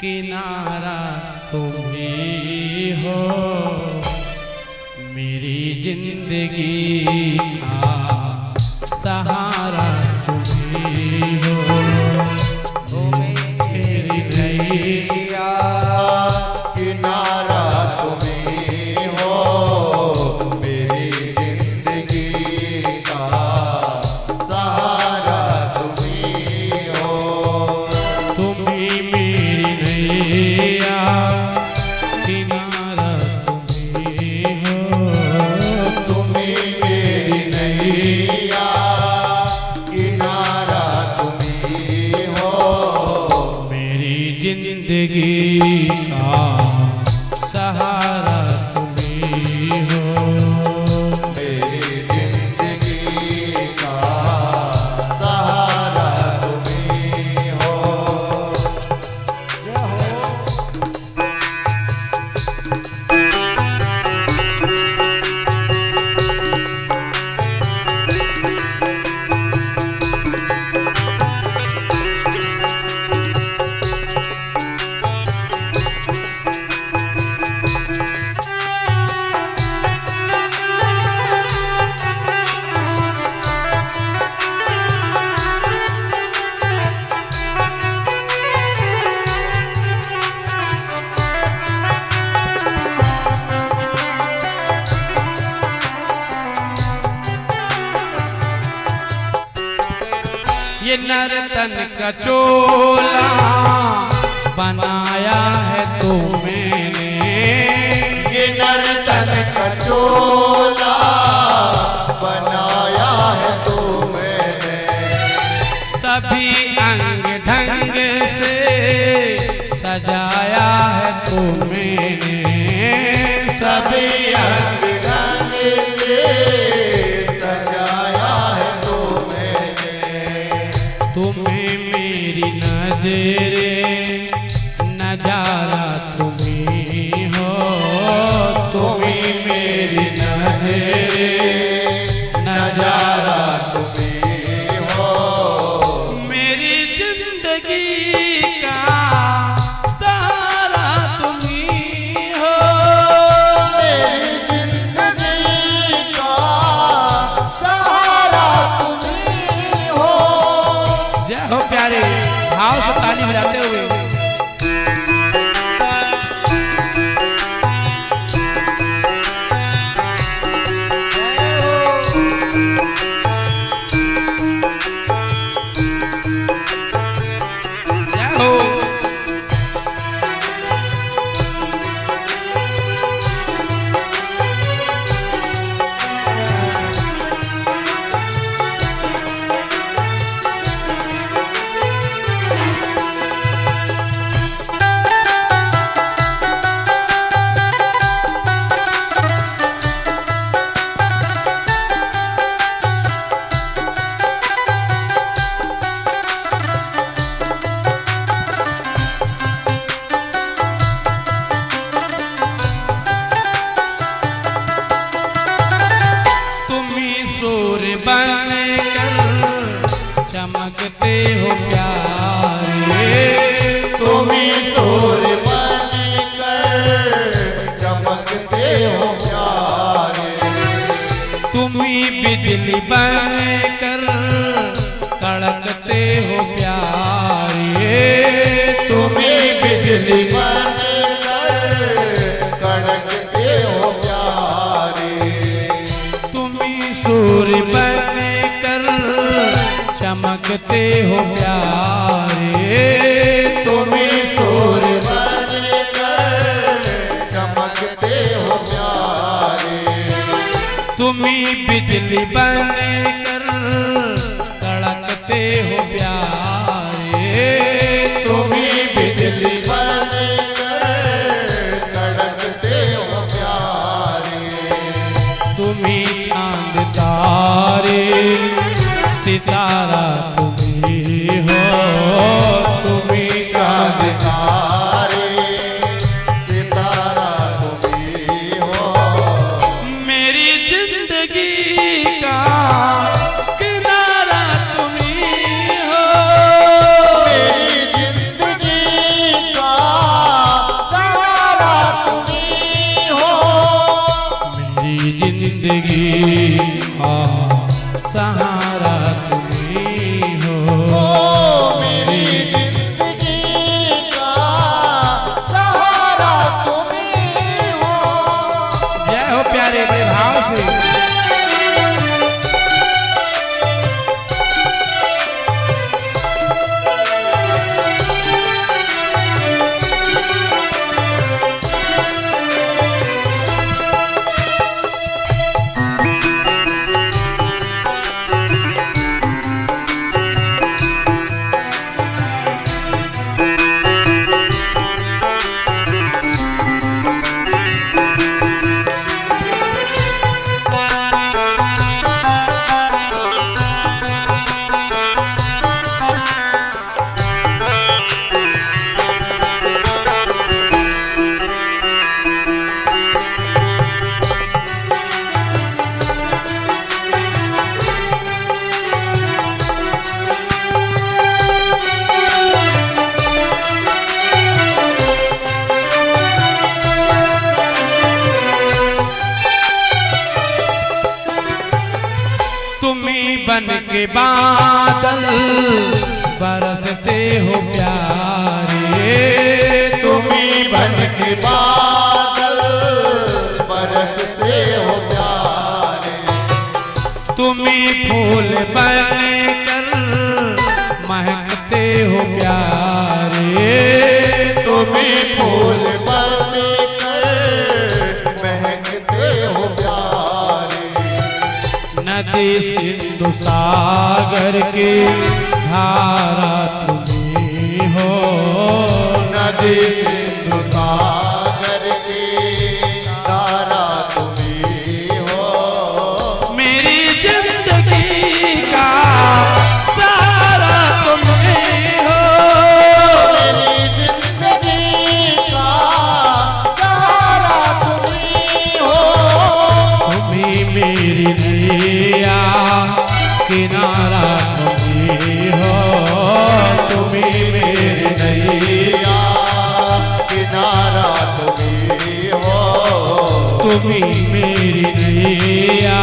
किनारा तुम ही हो, मेरी जिंदगी का सहारा तुम ही हो। मेरी नैया किनारा तुम ही हो, मेरी जिंदगी का सहारा तुम ही हो। तुम ही मेरी नैया किनारा तुम ही हो। तुम ही मेरी नैया किनारा तुम ही हो, मेरी जिंदगी का सहारा तुम ही हो। मेरी जिंदगी का सहारा तुम ही हो। जय हो। ये नर्तन का चोला बनाया है तो मैंने। ये नर्तन का चोला बनाया है तो मैंने। सभी अंग ढंग से सजाया है तो मैंने। सभी अंग ढंग से सजाया है तो मैंने। तुम्हें मेरी नजरे नजारा तुम ही हो। तुम्हें मेरी नजरे नजारा तुम ही हो, मेरी जिंदगी का सहारा तुम ही हो। मेरी जिंदगी का सहारा तुम ही हो। जय हो प्यारे, भाव से ताली बजाते हुए। जय हो। चमकते हो प्यारे। तुम ही सूर्य बनकर चमकते हो प्यारे। तुम ही बिजली बनकर कड़कते हो प्यारे। तुम ही बिजली बनकर कड़कते हो प्यारे। तुम ही सूर्य बनकर चमकते हो प्यारे। तुम ही सूर्य बनकर चमकते हो प्यारे। तुम ही बिजली बनकर कड़कते हो प्यारे। तुम ही बिजली बनकर कड़कते हो प्यारे। तुम ही चांद तारे सितारा तुम ही हो। तुम ही चांद तारे सितारा तुम ही हो, मेरी जिंदगी का के बादल बरसते हो प्यारे। तुम ही बन के बादल बरसते हो प्यारे। तुम ही फूल बनकर महकते हो प्यारे। तुम ही फूल बनकर महकते हो प्यारे। नदी सिंधु सागर की धारा तुम्ही हो। नदी सिंधु सागर की धारा तुम्ही हो। मेरी जिंदगी का सारा तुम्ही हो। मेरी जिंदगी का सारा तुम्ही हो। तुम्ही मेरी नैया किनारा तुम्ही हो। तुम्ही मेरी नैया किनारा तुम्ही हो। तुम्ही मेरी नैया